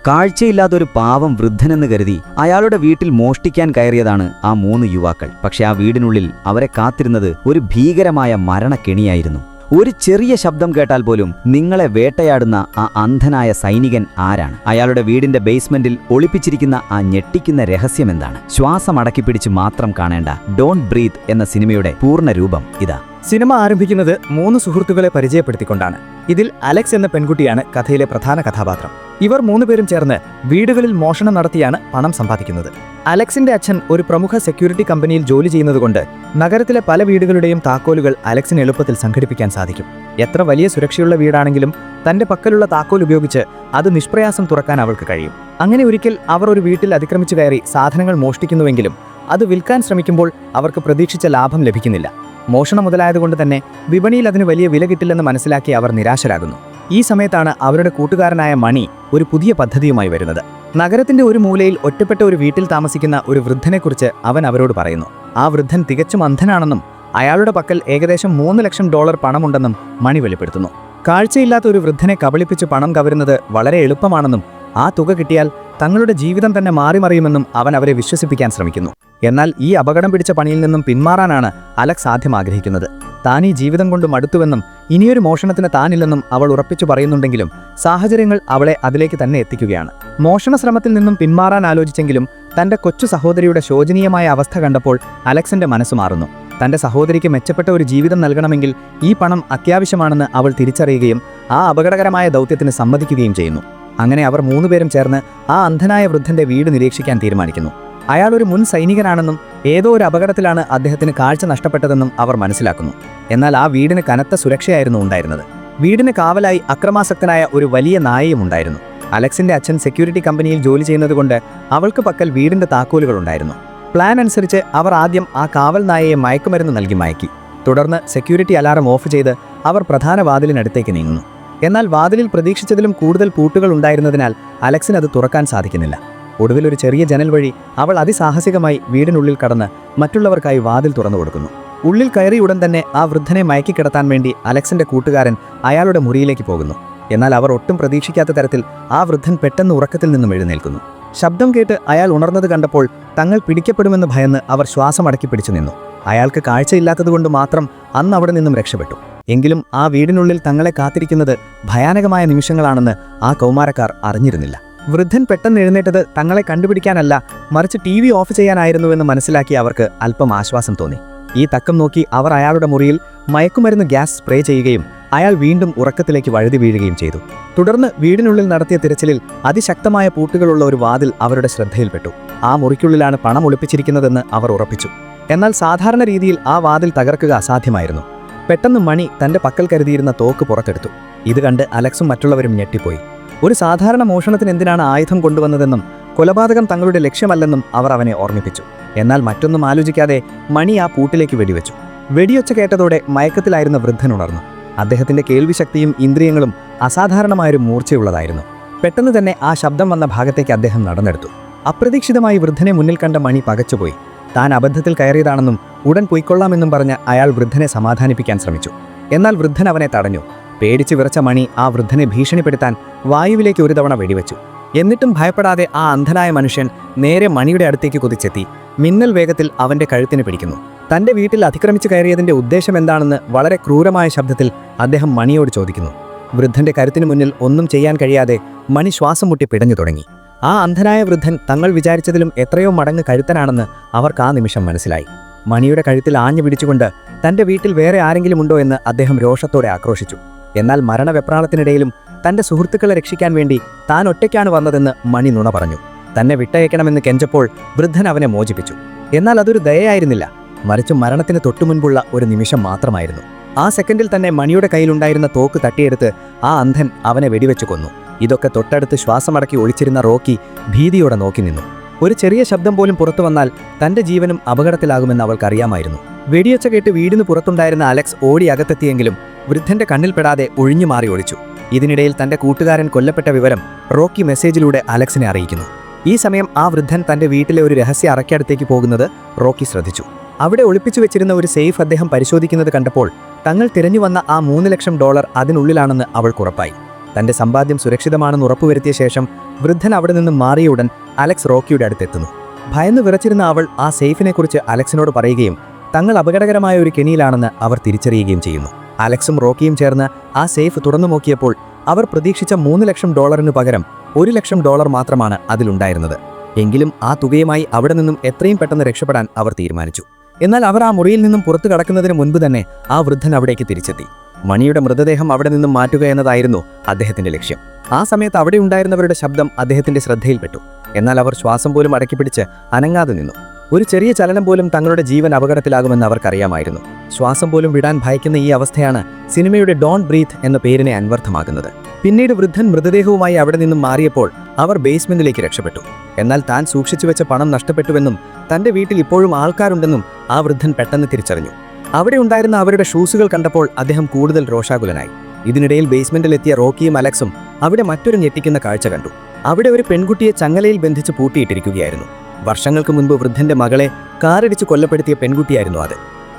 കാഴ്ചയില്ലാത്തൊരു പാവം വൃദ്ധനെന്ന് കരുതി അയാളുടെ വീട്ടിൽ മോഷ്ടിക്കാൻ കയറിയതാണ് ആ 3 യുവാക്കൾ. പക്ഷെ ആ വീടിനുള്ളിൽ അവരെ കാത്തിരുന്നത് ഒരു ഭീകരമായ മരണക്കെണിയായിരുന്നു. ഒരു ചെറിയ ശബ്ദം കേട്ടാൽ പോലും നിങ്ങളെ വേട്ടയാടുന്ന ആ അന്ധനായ സൈനികൻ ആരാണ്? അയാളുടെ വീടിന്റെ ബേസ്മെന്റിൽ ഒളിപ്പിച്ചിരിക്കുന്ന ആ ഞെട്ടിക്കുന്ന രഹസ്യമെന്താണ്? ശ്വാസം അടക്കിപ്പിടിച്ച് മാത്രം കാണേണ്ട ഡോണ്ട് ബ്രീത്ത് എന്ന സിനിമയുടെ പൂർണ്ണ രൂപം ഇതാ. സിനിമ ആരംഭിക്കുന്നത് 3 സുഹൃത്തുക്കളെ പരിചയപ്പെടുത്തിക്കൊണ്ടാണ്. ഇതിൽ അലക്സ് എന്ന പെൺകുട്ടിയാണ് കഥയിലെ പ്രധാന കഥാപാത്രം. ഇവർ 3 പേരും ചേർന്ന് വീടുകളിൽ മോഷണം നടത്തിയാണ് പണം സമ്പാദിക്കുന്നത്. അലക്സിന്റെ അച്ഛൻ ഒരു പ്രമുഖ സെക്യൂരിറ്റി കമ്പനിയിൽ ജോലി ചെയ്യുന്നതുകൊണ്ട് നഗരത്തിലെ പല വീടുകളുടെയും താക്കോലുകൾ അലക്സിന് എളുപ്പത്തിൽ സംഘടിപ്പിക്കാൻ സാധിക്കും. എത്ര വലിയ സുരക്ഷയുള്ള വീടാണെങ്കിലും തന്റെ പക്കലുള്ള താക്കോൽ ഉപയോഗിച്ച് അത് നിഷ്പ്രയാസം തുറക്കാൻ അവൾക്ക് കഴിയും. അങ്ങനെ ഒരിക്കൽ അവർ ഒരു വീട്ടിൽ അതിക്രമിച്ചു കയറി സാധനങ്ങൾ മോഷ്ടിക്കുന്നുവെങ്കിലും അത് വിൽക്കാൻ ശ്രമിക്കുമ്പോൾ അവർക്ക് പ്രതീക്ഷിച്ച ലാഭം ലഭിക്കുന്നില്ല. മോഷണം മുതലായതുകൊണ്ട് തന്നെ വിപണിയിൽ അതിന് വലിയ വില കിട്ടില്ലെന്ന് മനസ്സിലാക്കി അവർ നിരാശരാകുന്നു. ഈ സമയത്താണ് അവരുടെ കൂട്ടുകാരനായ മണി ഒരു പുതിയ പദ്ധതിയുമായി വരുന്നത്. നഗരത്തിന്റെ ഒരു മൂലയിൽ ഒറ്റപ്പെട്ട ഒരു വീട്ടിൽ താമസിക്കുന്ന ഒരു വൃദ്ധനെക്കുറിച്ച് അവൻ അവരോട് പറയുന്നു. ആ വൃദ്ധൻ തികച്ചും അന്ധനാണെന്നും അയാളുടെ പക്കൽ ഏകദേശം $3 ലക്ഷം പണമുണ്ടെന്നും മണി വെളിപ്പെടുത്തുന്നു. കാഴ്ചയില്ലാത്ത ഒരു വൃദ്ധനെ കബളിപ്പിച്ച് പണം കവരുന്നത് വളരെ എളുപ്പമാണെന്നും ആ തുക കിട്ടിയാൽ തങ്ങളുടെ ജീവിതം തന്നെ മാറിമറിയുമെന്നും അവൻ അവരെ വിശ്വസിപ്പിക്കാൻ ശ്രമിക്കുന്നു. എന്നാൽ ഈ അപകടം പിടിച്ച പണിയിൽ നിന്നും പിന്മാറാനാണ് അലക്സ് ആദ്യം ആഗ്രഹിക്കുന്നത്. താൻ ഈ ജീവിതം കൊണ്ട് മടുത്തുവെന്നും ഇനിയൊരു മോഷണത്തിന് താനില്ലെന്നും അവൾ ഉറപ്പിച്ചു പറയുന്നുണ്ടെങ്കിലും സാഹചര്യങ്ങൾ അവളെ അതിലേക്ക് തന്നെ എത്തിക്കുകയാണ്. മോഷണ ശ്രമത്തിൽ നിന്നും പിന്മാറാൻ ആലോചിച്ചെങ്കിലും തന്റെ കൊച്ചു സഹോദരിയുടെ ശോചനീയമായ അവസ്ഥ കണ്ടപ്പോൾ അലക്സിന്റെ മനസ്സ് മാറുന്നു. തന്റെ സഹോദരിക്ക് മെച്ചപ്പെട്ട ഒരു ജീവിതം നൽകണമെങ്കിൽ ഈ പണം അത്യാവശ്യമാണെന്ന് അവൾ തിരിച്ചറിയുകയും ആ അപകടകരമായ ദൗത്യത്തിന് സമ്മതിക്കുകയും ചെയ്യുന്നു. അങ്ങനെ അവർ 3 പേരും ചേർന്ന് ആ അന്ധനായ വൃദ്ധന്റെ വീട് നിരീക്ഷിക്കാൻ തീരുമാനിക്കുന്നു. അയാൾ ഒരു മുൻ സൈനികനാണെന്നും ഏതോ ഒരു അപകടത്തിലാണ് അദ്ദേഹത്തിന് കാഴ്ച നഷ്ടപ്പെട്ടതെന്നും അവർ മനസ്സിലാക്കുന്നു. എന്നാൽ ആ വീടിന് കനത്ത സുരക്ഷയായിരുന്നു ഉണ്ടായിരുന്നത്. വീടിന് കാവലായി അക്രമാസക്തനായ ഒരു വലിയ നായയും ഉണ്ടായിരുന്നു. അലക്സിന്റെ അച്ഛൻ സെക്യൂരിറ്റി കമ്പനിയിൽ ജോലി ചെയ്യുന്നതുകൊണ്ട് അവൾക്ക് പക്കൽ വീടിന്റെ താക്കോലുകൾ ഉണ്ടായിരുന്നു. പ്ലാൻ അനുസരിച്ച് അവർ ആദ്യം ആ കാവൽ നായയെ മയക്കുമരുന്ന് നൽകി മയക്കി. തുടർന്ന് സെക്യൂരിറ്റി അലാറം ഓഫ് ചെയ്ത് അവർ പ്രധാന വാതിലിനടുത്തേക്ക് നീങ്ങുന്നു. എന്നാൽ വാതിലിൽ പ്രതീക്ഷിച്ചതിലും കൂടുതൽ പൂട്ടുകൾ ഉണ്ടായിരുന്നതിനാൽ അലക്സിന് അത് തുറക്കാൻ സാധിക്കുന്നില്ല. ഒടുവിൽ ഒരു ചെറിയ ജനൽ വഴി അവൾ അതിസാഹസികമായി വീടിനുള്ളിൽ കടന്ന് മറ്റുള്ളവർക്കായി വാതിൽ തുറന്നു കൊടുക്കുന്നു. ഉള്ളിൽ കയറി ഉടൻ തന്നെ ആ വൃദ്ധനെ മയക്കിക്കിടത്താൻ വേണ്ടി അലക്സിന്റെ കൂട്ടുകാരൻ അയാളുടെ മുറിയിലേക്ക് പോകുന്നു. എന്നാൽ അവർ ഒട്ടും പ്രതീക്ഷിക്കാത്ത തരത്തിൽ ആ വൃദ്ധൻ പെട്ടെന്ന് ഉറക്കത്തിൽ നിന്നും എഴുന്നേൽക്കുന്നു. ശബ്ദം കേട്ട് അയാൾ ഉണർന്നത് കണ്ടപ്പോൾ തങ്ങൾ പിടിക്കപ്പെടുമെന്ന് ഭയന്ന് അവർ ശ്വാസമടക്കി പിടിച്ചു നിന്നു. അയാൾക്ക് കാഴ്ചയില്ലാത്തതുകൊണ്ട് മാത്രം അന്ന് അവിടെ നിന്നും രക്ഷപ്പെട്ടു. എങ്കിലും ആ വീടിനുള്ളിൽ തങ്ങളെ കാത്തിരിക്കുന്നത് ഭയാനകമായ നിമിഷങ്ങളാണെന്ന് ആ കൗമാരക്കാർ അറിഞ്ഞിരുന്നില്ല. വൃദ്ധൻ പെട്ടെന്ന് എഴുന്നേറ്റത് തങ്ങളെ കണ്ടുപിടിക്കാനല്ല, മറിച്ച് TV ഓഫ് ചെയ്യാനായിരുന്നുവെന്ന് മനസ്സിലാക്കി അവർക്ക് അല്പം ആശ്വാസം തോന്നി. ഈ തക്കം നോക്കി അവർ അയാളുടെ മുറിയിൽ മയക്കുമരുന്ന് ഗ്യാസ് സ്പ്രേ ചെയ്യുകയും അയാൾ വീണ്ടും ഉറക്കത്തിലേക്ക് വഴുതി വീഴുകയും ചെയ്തു. തുടർന്ന് വീടിനുള്ളിൽ നടത്തിയ തിരച്ചിലിൽ അതിശക്തമായ പൂട്ടുകളുള്ള ഒരു വാതിൽ അവരുടെ ശ്രദ്ധയിൽപ്പെട്ടു. ആ മുറിക്കുള്ളിലാണ് പണം ഒളിപ്പിച്ചിരിക്കുന്നതെന്ന് അവർ ഉറപ്പിച്ചു. എന്നാൽ സാധാരണ രീതിയിൽ ആ വാതിൽ തകർക്കുക അസാധ്യമായിരുന്നു. പെട്ടെന്ന് മണി തന്റെ പക്കൽ കരുതിയിരുന്ന തോക്ക് പുറത്തെടുത്തു. ഇത് കണ്ട് അലക്സും മറ്റുള്ളവരും ഞെട്ടിപ്പോയി. ഒരു സാധാരണ മോഷണത്തിന് എന്തിനാണ് ആയുധം കൊണ്ടുവന്നതെന്നും കൊലപാതകം തങ്ങളുടെ ലക്ഷ്യമല്ലെന്നും അവർ അവനെ ഓർമ്മിപ്പിച്ചു. എന്നാൽ മറ്റൊന്നും ആലോചിക്കാതെ മണി ആ പൂട്ടിലേക്ക് വെടിവെച്ചു. വെടിയൊച്ച കേട്ടതോടെ മയക്കത്തിലായിരുന്ന വൃദ്ധൻ ഉണർന്നു. അദ്ദേഹത്തിന്റെ കേൾവിശക്തിയും ഇന്ദ്രിയങ്ങളും അസാധാരണമായൊരു മൂർച്ചയുള്ളതായിരുന്നു. പെട്ടെന്ന് തന്നെ ആ ശബ്ദം വന്ന ഭാഗത്തേക്ക് അദ്ദേഹം നടന്നെടുത്തു. അപ്രതീക്ഷിതമായി വൃദ്ധനെ മുന്നിൽ കണ്ട മണി പകച്ചുപോയി. താൻ അബദ്ധത്തിൽ കയറിയതാണെന്നും ഉടൻ പൊയ്ക്കൊള്ളാമെന്നും പറഞ്ഞ് അയാൾ വൃദ്ധനെ സമാധാനിപ്പിക്കാൻ ശ്രമിച്ചു. എന്നാൽ വൃദ്ധൻ അവനെ തടഞ്ഞു. പേടിച്ചു വിറച്ച മണി ആ വൃദ്ധനെ ഭീഷണിപ്പെടുത്താൻ വായുവിലേക്ക് ഒരു തവണ വെടിവെച്ചു. എന്നിട്ടും ഭയപ്പെടാതെ ആ അന്ധനായ മനുഷ്യൻ നേരെ മണിയുടെ അടുത്തേക്ക് കുതിച്ചെത്തി മിന്നൽ വേഗത്തിൽ അവന്റെ കഴുത്തിന് പിടിക്കുന്നു. തന്റെ വീട്ടിൽ അതിക്രമിച്ചു കയറിയതിന്റെ ഉദ്ദേശം എന്താണെന്ന് വളരെ ക്രൂരമായ ശബ്ദത്തിൽ അദ്ദേഹം മണിയോട് ചോദിക്കുന്നു. വൃദ്ധന്റെ കരുത്തിന് മുന്നിൽ ഒന്നും ചെയ്യാൻ കഴിയാതെ മണി ശ്വാസം മുട്ടി പിടഞ്ഞു തുടങ്ങി. ആ അന്ധനായ വൃദ്ധൻ തങ്ങൾ വിചാരിച്ചതിലും എത്രയോ മടങ്ങ് കഴുത്തനാണെന്ന് അവർക്ക് ആ നിമിഷം മനസ്സിലായി. മണിയുടെ കഴുത്തിൽ ആഞ്ഞു പിടിച്ചുകൊണ്ട് തന്റെ വീട്ടിൽ വേറെ ആരെങ്കിലും ഉണ്ടോ എന്ന് അദ്ദേഹം രോഷത്തോടെ ആക്രോശിച്ചു. എന്നാൽ മരണവെപ്രാളത്തിനിടയിലും തന്റെ സുഹൃത്തുക്കളെ രക്ഷിക്കാൻ വേണ്ടി താൻ ഒറ്റയ്ക്കാണ് വന്നതെന്ന് മണി നുണ പറഞ്ഞു. തന്നെ വിട്ടയക്കണമെന്ന് കെഞ്ചപ്പോൾ വൃദ്ധൻ അവനെ മോചിപ്പിച്ചു. എന്നാൽ അതൊരു ദയയായിരുന്നില്ല, മറിച്ച് മരണത്തിന് തൊട്ടുമുൻപുള്ള ഒരു നിമിഷം മാത്രമായിരുന്നു. ആ സെക്കൻഡിൽ തന്നെ മണിയുടെ കയ്യിലുണ്ടായിരുന്ന തോക്ക് തട്ടിയെടുത്ത് ആ അന്ധൻ അവനെ വെടിവെച്ചു കൊന്നു. ഇതൊക്കെ തൊട്ടടുത്ത് ശ്വാസമടക്കി ഒളിച്ചിരുന്ന റോക്കി ഭീതിയോടെ നോക്കി നിന്നു. ഒരു ചെറിയ ശബ്ദം പോലും പുറത്തു വന്നാൽ തന്റെ ജീവനും അപകടത്തിലാകുമെന്ന് അവൾക്കറിയാമായിരുന്നു. വെടിയൊച്ച കേട്ട് വീടിന് പുറത്തുണ്ടായിരുന്ന അലക്സ് ഓടി അകത്തെത്തിയെങ്കിലും വൃദ്ധന്റെ കണ്ണിൽപ്പെടാതെ ഒഴിഞ്ഞു മാറി ഒളിച്ചു. ഇതിനിടയിൽ തന്റെ കൂട്ടുകാരൻ കൊല്ലപ്പെട്ട വിവരം റോക്കി മെസ്സേജിലൂടെ അലക്സിനെ അറിയിക്കുന്നു. ഈ സമയം ആ വൃദ്ധൻ തന്റെ വീട്ടിലെ ഒരു രഹസ്യ അറയ്ക്കടുത്തേക്ക് പോകുന്നത് റോക്കി ശ്രദ്ധിച്ചു. അവിടെ ഒളിപ്പിച്ചു വെച്ചിരുന്ന ഒരു സേഫ് അദ്ദേഹം പരിശോധിക്കുന്നത് കണ്ടപ്പോൾ തങ്ങൾ തിരഞ്ഞു വന്ന ആ $3 ലക്ഷം അതിനുള്ളിലാണെന്ന് അവൾക്കുറപ്പായി. തന്റെ സമ്പാദ്യം സുരക്ഷിതമാണെന്ന് ഉറപ്പുവരുത്തിയ ശേഷം വൃദ്ധൻ അവിടെ നിന്നും മാറിയ ഉടൻ അലക്സ് റോക്കിയുടെ അടുത്തെത്തുന്നു. ഭയന്ന് വിറച്ചിരുന്ന അവൾ ആ സേഫിനെക്കുറിച്ച് അലക്സിനോട് പറയുകയും തങ്ങൾ അപകടകരമായ ഒരു കെണിയിലാണെന്ന് അവർ തിരിച്ചറിയുകയും ചെയ്യുന്നു. അലക്സും റോക്കിയും ചേർന്ന് ആ സേഫ് തുറന്നു നോക്കിയപ്പോൾ അവർ പ്രതീക്ഷിച്ച $3 ലക്ഷം പകരം $1 ലക്ഷം മാത്രമാണ് അതിലുണ്ടായിരുന്നത്. എങ്കിലും ആ തുകയുമായി അവിടെ നിന്നും എത്രയും പെട്ടെന്ന് രക്ഷപ്പെടാൻ അവർ തീരുമാനിച്ചു. എന്നാൽ അവർ ആ മുറിയിൽ നിന്നും പുറത്തു കടക്കുന്നതിന് മുൻപ് തന്നെ ആ വൃദ്ധൻ അവിടേക്ക് തിരിച്ചെത്തി. മണിയുടെ മൃതദേഹം അവിടെ നിന്നും മാറ്റുക എന്നതായിരുന്നു അദ്ദേഹത്തിന്റെ ലക്ഷ്യം. ആ സമയത്ത് അവിടെ ഉണ്ടായിരുന്നവരുടെ ശബ്ദം അദ്ദേഹത്തിന്റെ ശ്രദ്ധയിൽപ്പെട്ടു. എന്നാൽ അവർ ശ്വാസം പോലും അടക്കിപ്പിടിച്ച് അനങ്ങാതെ നിന്നു. ഒരു ചെറിയ ചലനം പോലും തങ്ങളുടെ ജീവൻ അപകടത്തിലാകുമെന്ന് അവർക്കറിയാമായിരുന്നു. ശ്വാസം പോലും വിടാൻ ഭയക്കുന്ന ഈ അവസ്ഥയാണ് സിനിമയുടെ ഡോണ്ട് ബ്രീത്ത് എന്ന പേരിനെ അന്വർത്ഥമാക്കുന്നത്. പിന്നീട് വൃദ്ധൻ മൃതദേഹവുമായി അവിടെ നിന്നും മാറിയപ്പോൾ അവർ ബേസ്മെന്റിലേക്ക് രക്ഷപ്പെട്ടു. എന്നാൽ താൻ സൂക്ഷിച്ചുവെച്ച പണം നഷ്ടപ്പെട്ടുവെന്നും തന്റെ വീട്ടിൽ ഇപ്പോഴും ആൾക്കാരുണ്ടെന്നും ആ വൃദ്ധൻ പെട്ടെന്ന് തിരിച്ചറിഞ്ഞു. അവിടെ ഉണ്ടായിരുന്ന അവരുടെ ഷൂസുകൾ കണ്ടപ്പോൾ അദ്ദേഹം കൂടുതൽ രോഷാകുലനായി. ഇതിനിടയിൽ ബേസ്മെന്റിലെത്തിയ റോക്കിയും അലക്സും അവിടെ മറ്റൊരു ഞെട്ടിക്കുന്ന കാഴ്ച കണ്ടു. അവിടെ ഒരു പെൺകുട്ടിയെ ചങ്ങലയിൽ ബന്ധിച്ച് പൂട്ടിയിട്ടിരിക്കുകയായിരുന്നു. വർഷങ്ങൾക്ക് മുൻപ് വൃദ്ധന്റെ മകളെ കാറിടിച്ച് കൊല്ലപ്പെടുത്തിയ പെൺകുട്ടിയായിരുന്നു അത്.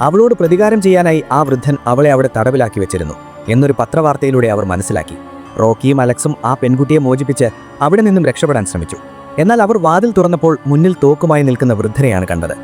അവളോട് പ്രതികാരം ചെയ്യാനായി ആ വൃദ്ധൻ അവളെ അവിടെ തടവിലാക്കി വെച്ചിരുന്നു എന്നൊരു പത്രവാർത്തയിലൂടെ അവർ മനസ്സിലാക്കി. റോക്കിയും അലക്സും ആ പെൺകുട്ടിയെ മോചിപ്പിച്ച് അവിടെ നിന്നും രക്ഷപ്പെടാൻ ശ്രമിച്ചു. എന്നാൽ അവർ വാതിൽ തുറന്നപ്പോൾ മുന്നിൽ തോക്കുമായി നിൽക്കുന്ന വൃദ്ധനെയാണ് കണ്ടത്.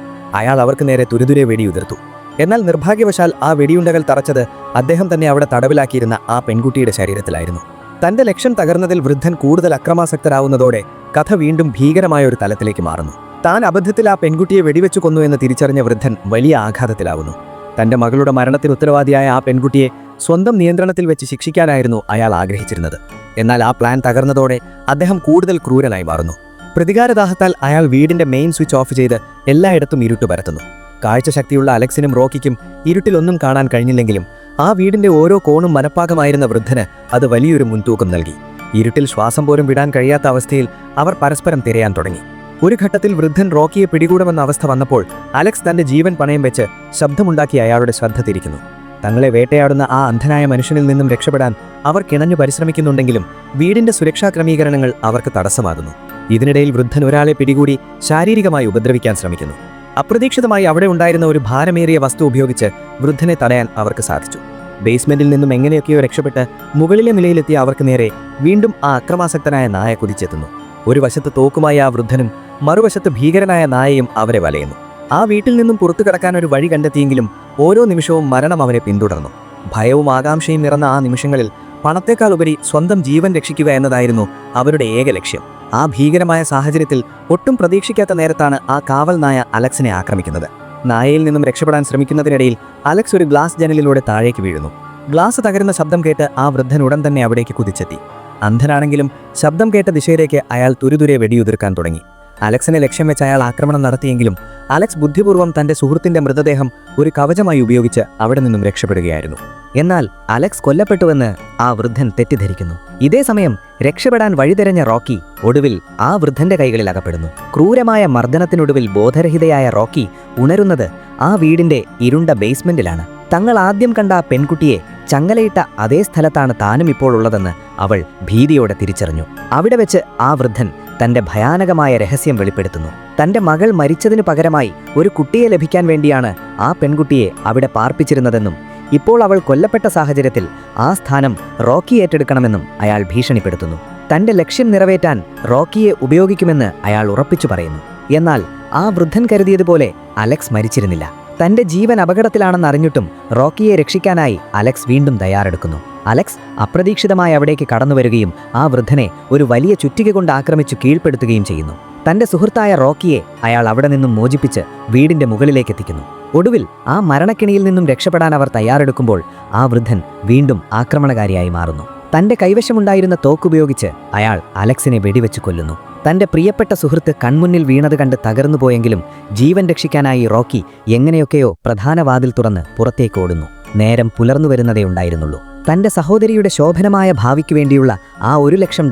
അയാൾ അവർക്ക് നേരെ തുരുതുരെ വെടിയുതിർത്തു. എന്നാൽ നിർഭാഗ്യവശാൽ ആ വെടിയുണ്ടകൾ തറച്ചത് അദ്ദേഹം തന്നെ അവിടെ തടവിലാക്കിയിരുന്ന ആ പെൺകുട്ടിയുടെ ശരീരത്തിലായിരുന്നു. തന്റെ ലക്ഷ്യം തകർന്നതിൽ വൃദ്ധൻ കൂടുതൽ അക്രമാസക്തരാവുന്നതോടെ കഥ വീണ്ടും ഭീകരമായ ഒരു തലത്തിലേക്ക് മാറുന്നു. താൻ അബദ്ധത്തിൽ ആ പെൺകുട്ടിയെ വെടിവെച്ചു കൊന്നു എന്ന് തിരിച്ചറിഞ്ഞ വൃദ്ധൻ വലിയ ആഘാതത്തിലാവുന്നു. തന്റെ മകളുടെ മരണത്തിന് ഉത്തരവാദിയായ ആ പെൺകുട്ടിയെ സ്വന്തം നിയന്ത്രണത്തിൽ വെച്ച് ശിക്ഷിക്കാനായിരുന്നു അയാൾ ആഗ്രഹിച്ചിരുന്നത്. എന്നാൽ ആ പ്ലാൻ തകർന്നതോടെ അദ്ദേഹം കൂടുതൽ ക്രൂരനായി മാറുന്നു. പ്രതികാരദാഹത്താൽ അയാൾ വീടിന്റെ മെയിൻ സ്വിച്ച് ഓഫ് ചെയ്ത് എല്ലായിടത്തും ഇരുട്ട് പരത്തുന്നു. കാഴ്ചശക്തിയുള്ള അലക്സിനും റോക്കിക്കും ഇരുട്ടിലൊന്നും കാണാൻ കഴിഞ്ഞില്ലെങ്കിലും ആ വീടിന്റെ ഓരോ കോണും മനപ്പാകമായിരുന്ന വൃദ്ധന് അത് വലിയൊരു മുൻതൂക്കം നൽകി. ഇരുട്ടിൽ ശ്വാസം പോലും വിടാൻ കഴിയാത്ത അവസ്ഥയിൽ അവർ പരസ്പരം തിരയാൻ തുടങ്ങി. ഒരു ഘട്ടത്തിൽ വൃദ്ധൻ റോക്കിയെ പിടികൂടുമെന്ന അവസ്ഥ വന്നപ്പോൾ അലക്സ് തന്റെ ജീവൻ പണയം വെച്ച് ശബ്ദമുണ്ടാക്കി അയാളുടെ ശ്രദ്ധ തിരിക്കുന്നു. തങ്ങളെ വേട്ടയാടുന്ന ആ അന്ധനായ മനുഷ്യനിൽ നിന്നും രക്ഷപ്പെടാൻ അവർ കിണഞ്ഞു പരിശ്രമിക്കുന്നുണ്ടെങ്കിലും വീടിന്റെ സുരക്ഷാ ക്രമീകരണങ്ങൾ അവർക്ക് തടസ്സമാകുന്നു. ഇതിനിടയിൽ വൃദ്ധൻ ഒരാളെ പിടികൂടി ശാരീരികമായി ഉപദ്രവിക്കാൻ ശ്രമിക്കുന്നു. അപ്രതീക്ഷിതമായി അവിടെ ഉണ്ടായിരുന്ന ഒരു ഭാരമേറിയ വസ്തു ഉപയോഗിച്ച് വൃദ്ധനെ തടയാൻ അവർക്ക് സാധിച്ചു. ബേസ്മെന്റിൽ നിന്നും എങ്ങനെയൊക്കെയോ രക്ഷപ്പെട്ട് മുകളിലെ നിലയിലെത്തിയ അവർക്ക് നേരെ വീണ്ടും ആ അക്രമാസക്തനായ നായ കുതിച്ചെത്തുന്നു. ഒരു വശത്ത് തോക്കുമായ ആ വൃദ്ധനും മറുവശത്ത് ഭീകരനായ നായയും അവരെ വലയുന്നു. ആ വീട്ടിൽ നിന്നും പുറത്തു കടക്കാൻ ഒരു വഴി കണ്ടെത്തിയെങ്കിലും ഓരോ നിമിഷവും മരണം അവനെ പിന്തുടർന്നു. ഭയവും ആകാംക്ഷയും നിറഞ്ഞ ആ നിമിഷങ്ങളിൽ പണത്തേക്കാൾ ഉപരി സ്വന്തം ജീവൻ രക്ഷിക്കുക എന്നതായിരുന്നു അവരുടെ ഏക ലക്ഷ്യം. ആ ഭീകരമായ സാഹചര്യത്തിൽ ഒട്ടും പ്രതീക്ഷിക്കാത്ത നേരത്താണ് ആ കാവൽ നായ അലക്സിനെ ആക്രമിക്കുന്നത്. നായയിൽ നിന്നും രക്ഷപ്പെടാൻ ശ്രമിക്കുന്നതിനിടയിൽ അലക്സ് ഒരു ഗ്ലാസ് ജനലിലൂടെ താഴേക്ക് വീഴുന്നു. ഗ്ലാസ് തകരുന്ന ശബ്ദം കേട്ട് ആ വൃദ്ധൻ ഉടൻ തന്നെ അവിടേക്ക് കുതിച്ചെത്തി. അന്ധനാണെങ്കിലും ശബ്ദം കേട്ട ദിശയിലേക്ക് അയാൾ തുരുതുരെ വെടിയുതിർക്കാൻ തുടങ്ങി. അലക്സിനെ ലക്ഷ്യം വെച്ച് അയാൾ ആക്രമണം നടത്തിയെങ്കിലും അലക്സ് ബുദ്ധിപൂർവ്വം തന്റെ സുഹൃത്തിന്റെ മൃതദേഹം ഒരു കവചമായി ഉപയോഗിച്ച് അവിടെ നിന്നും രക്ഷപ്പെടുകയായിരുന്നു. എന്നാൽ അലക്സ് കൊല്ലപ്പെട്ടുവെന്ന് ആ വൃദ്ധൻ തെറ്റിദ്ധരിക്കുന്നു. ഇതേ സമയം രക്ഷപ്പെടാൻ വഴിതെരഞ്ഞ റോക്കി ഒടുവിൽ ആ വൃദ്ധന്റെ കൈകളിൽ അകപ്പെടുന്നു. ക്രൂരമായ മർദ്ദനത്തിനൊടുവിൽ ബോധരഹിതയായ റോക്കി ഉണരുന്നത് ആ വീടിന്റെ ഇരുണ്ട ബേസ്മെന്റിലാണ്. തങ്ങൾ ആദ്യം കണ്ട ആ പെൺകുട്ടിയെ ചങ്ങലയിട്ട അതേ സ്ഥലത്താണ് താനും ഇപ്പോൾ ഉള്ളതെന്ന് അവൾ ഭീതിയോടെ തിരിച്ചറിഞ്ഞു. അവിടെ വെച്ച് ആ വൃദ്ധൻ തന്റെ ഭയാനകമായ രഹസ്യം വെളിപ്പെടുത്തുന്നു. തന്റെ മകൾ മരിച്ചതിനു പകരമായി ഒരു കുട്ടിയെ ലഭിക്കാൻ വേണ്ടിയാണ് ആ പെൺകുട്ടിയെ അവിടെ പാർപ്പിച്ചിരുന്നതെന്നും ഇപ്പോൾ അവൾ കൊല്ലപ്പെട്ട സാഹചര്യത്തിൽ ആ സ്ഥാനം റോക്കി ഏറ്റെടുക്കണമെന്നും അയാൾ ഭീഷണിപ്പെടുത്തുന്നു. തന്റെ ലക്ഷ്യം നിറവേറ്റാൻ റോക്കിയെ ഉപയോഗിക്കുമെന്ന് അയാൾ ഉറപ്പിച്ചു പറയുന്നു. എന്നാൽ ആ വൃദ്ധൻ കരുതിയതുപോലെ അലക്സ് മരിച്ചിരുന്നില്ല. തന്റെ ജീവൻ അപകടത്തിലാണെന്നറിഞ്ഞിട്ടും റോക്കിയെ രക്ഷിക്കാനായി അലക്സ് വീണ്ടും തയ്യാറെടുക്കുന്നു. അലക്സ് അപ്രതീക്ഷിതമായി അവിടേക്ക് കടന്നുവരികയും ആ വൃദ്ധനെ ഒരു വലിയ ചുറ്റിക കൊണ്ട് ആക്രമിച്ചു കീഴ്പ്പെടുത്തുകയും ചെയ്യുന്നു. തന്റെ സുഹൃത്തായ റോക്കിയെ അയാൾ അവിടെ നിന്നും മോചിപ്പിച്ച് വീടിന്റെ മുകളിലേക്ക് എത്തിക്കുന്നു. ഒടുവിൽ ആ മരണക്കിണിയിൽ നിന്നും രക്ഷപ്പെടാൻ അവർ തയ്യാറെടുക്കുമ്പോൾ ആ വൃദ്ധൻ വീണ്ടും ആക്രമണകാരിയായി മാറുന്നു. തന്റെ കൈവശമുണ്ടായിരുന്ന തോക്കുപയോഗിച്ച് അയാൾ അലക്സിനെ വെടിവെച്ച് കൊല്ലുന്നു. തന്റെ പ്രിയപ്പെട്ട സുഹൃത്ത് കൺമുന്നിൽ വീണത് കണ്ട് തകർന്നുപോയെങ്കിലും ജീവൻ രക്ഷിക്കാനായി റോക്കി എങ്ങനെയൊക്കെയോ പ്രധാന വാതിൽ തുറന്ന് പുറത്തേക്ക് ഓടുന്നു. നേരം പുലർന്നു വരുന്നതേ ഉണ്ടായിരുന്നുള്ളൂ. തന്റെ സഹോദരിയുടെ ശോഭനമായ ഭാവിക്ക് വേണ്ടിയുള്ള ആ $1 ലക്ഷം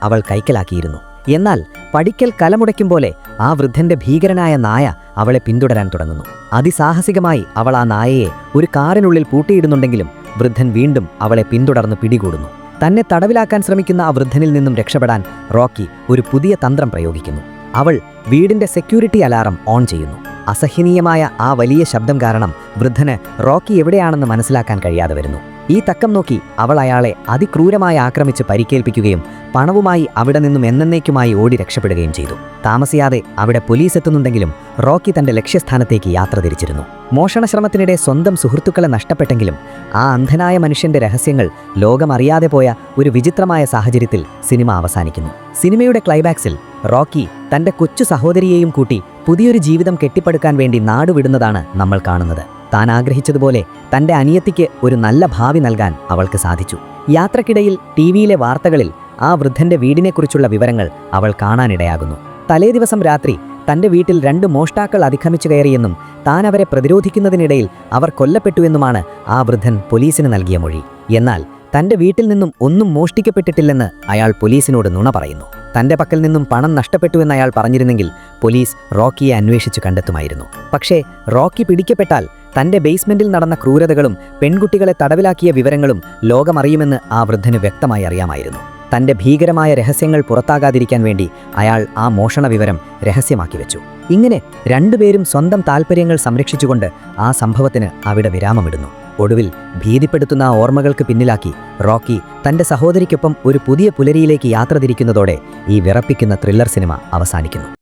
അവൾ കൈക്കലാക്കിയിരുന്നു. എന്നാൽ പടിക്കൽ കലമുടയ്ക്കും പോലെ ആ വൃദ്ധന്റെ ഭീകരനായ നായ അവളെ പിന്തുടരാൻ തുടങ്ങുന്നു. അതിസാഹസികമായി അവൾ ആ നായയെ ഒരു കാറിനുള്ളിൽ പൂട്ടിയിടുന്നുണ്ടെങ്കിലും വൃദ്ധൻ വീണ്ടും അവളെ പിന്തുടർന്ന് പിടികൂടുന്നു. തന്നെ തടവിലാക്കാൻ ശ്രമിക്കുന്ന ആ വൃദ്ധനിൽ നിന്നും രക്ഷപ്പെടാൻ റോക്കി ഒരു പുതിയ തന്ത്രം പ്രയോഗിക്കുന്നു. അവൾ വീടിന്റെ സെക്യൂരിറ്റി അലാറം ഓൺ ചെയ്യുന്നു. അസഹനീയമായ ആ വലിയ ശബ്ദം കാരണം വൃദ്ധന് റോക്കി എവിടെയാണെന്ന് മനസ്സിലാക്കാൻ കഴിയാതെ വരുന്നു. ഈ തക്കം നോക്കി അവൾ അയാളെ അതിക്രൂരമായി ആക്രമിച്ച് പരിക്കേൽപ്പിക്കുകയും പണവുമായി അവിടെ നിന്നും എന്നേക്കുമായി ഓടി രക്ഷപ്പെടുകയും ചെയ്തു. താമസിയാതെ അവിടെ പോലീസ് എത്തുന്നുണ്ടെങ്കിലും റോക്കി തന്റെ ലക്ഷ്യസ്ഥാനത്തേക്ക് യാത്ര തിരിച്ചിരുന്നു. മോഷണശ്രമത്തിനിടെ സ്വന്തം സുഹൃത്തുക്കളെ നഷ്ടപ്പെട്ടെങ്കിലും ആ അന്ധനായ മനുഷ്യന്റെ രഹസ്യങ്ങൾ ലോകമറിയാതെ പോയ ഒരു വിചിത്രമായ സാഹചര്യത്തിൽ സിനിമ അവസാനിക്കുന്നു. സിനിമയുടെ ക്ലൈമാക്സിൽ റോക്കി തന്റെ കൊച്ചു സഹോദരിയെയും കൂട്ടി പുതിയൊരു ജീവിതം കെട്ടിപ്പടുക്കാൻ വേണ്ടി നാടുവിടുന്നതാണ് നമ്മൾ കാണുന്നത്. താൻ ആഗ്രഹിച്ചതുപോലെ തന്റെ അനിയത്തിക്ക് ഒരു നല്ല ഭാവി നൽകാൻ അവൾക്ക് സാധിച്ചു. യാത്രക്കിടയിൽ ടിവിയിലെ വാർത്തകളിൽ ആ വൃദ്ധന്റെ വീടിനെക്കുറിച്ചുള്ള വിവരങ്ങൾ അവൾ കാണാനിടയാകുന്നു. തലേദിവസം രാത്രി തന്റെ വീട്ടിൽ 2 മോഷ്ടാക്കൾ അതിക്രമിച്ചു കയറിയെന്നും താൻ അവരെ പ്രതിരോധിക്കുന്നതിനിടയിൽ അവർ കൊല്ലപ്പെട്ടുവെന്നുമാണ് ആ വൃദ്ധൻ പോലീസിന് നൽകിയ മൊഴി. എന്നാൽ തന്റെ വീട്ടിൽ നിന്നും ഒന്നും മോഷ്ടിക്കപ്പെട്ടിട്ടില്ലെന്ന് അയാൾ പോലീസിനോട് നുണ പറയുന്നു. തന്റെ പക്കൽ നിന്നും പണം നഷ്ടപ്പെട്ടുവെന്ന് അയാൾ പറഞ്ഞിരുന്നെങ്കിൽ പോലീസ് റോക്കിയെ അന്വേഷിച്ചു കണ്ടെത്തുമായിരുന്നു. പക്ഷേ റോക്കി പിടിക്കപ്പെട്ടാൽ തന്റെ ബേസ്മെന്റിൽ നടന്ന ക്രൂരതകളും പെൺകുട്ടികളെ തടവിലാക്കിയ വിവരങ്ങളും ലോകമറിയുമെന്ന് ആ വൃദ്ധന് വ്യക്തമായി അറിയാമായിരുന്നു. തന്റെ ഭീകരമായ രഹസ്യങ്ങൾ പുറത്താകാതിരിക്കാൻ വേണ്ടി അയാൾ ആ മോഷണ വിവരം രഹസ്യമാക്കി വെച്ചു. ഇങ്ങനെ രണ്ടുപേരും സ്വന്തം താൽപ്പര്യങ്ങൾ സംരക്ഷിച്ചുകൊണ്ട് ആ സംഭവത്തിന് അവിടെ വിരാമമിടുന്നു. ഒടുവിൽ ഭീതിപ്പെടുത്തുന്ന ആ ഓർമ്മകൾക്ക് പിന്നിലാക്കി റോക്കി തന്റെ സഹോദരിക്കൊപ്പം ഒരു പുതിയ പുലരിയിലേക്ക് യാത്ര തിരിക്കുന്നതോടെ ഈ വിറപ്പിക്കുന്ന ത്രില്ലർ സിനിമ അവസാനിക്കുന്നു.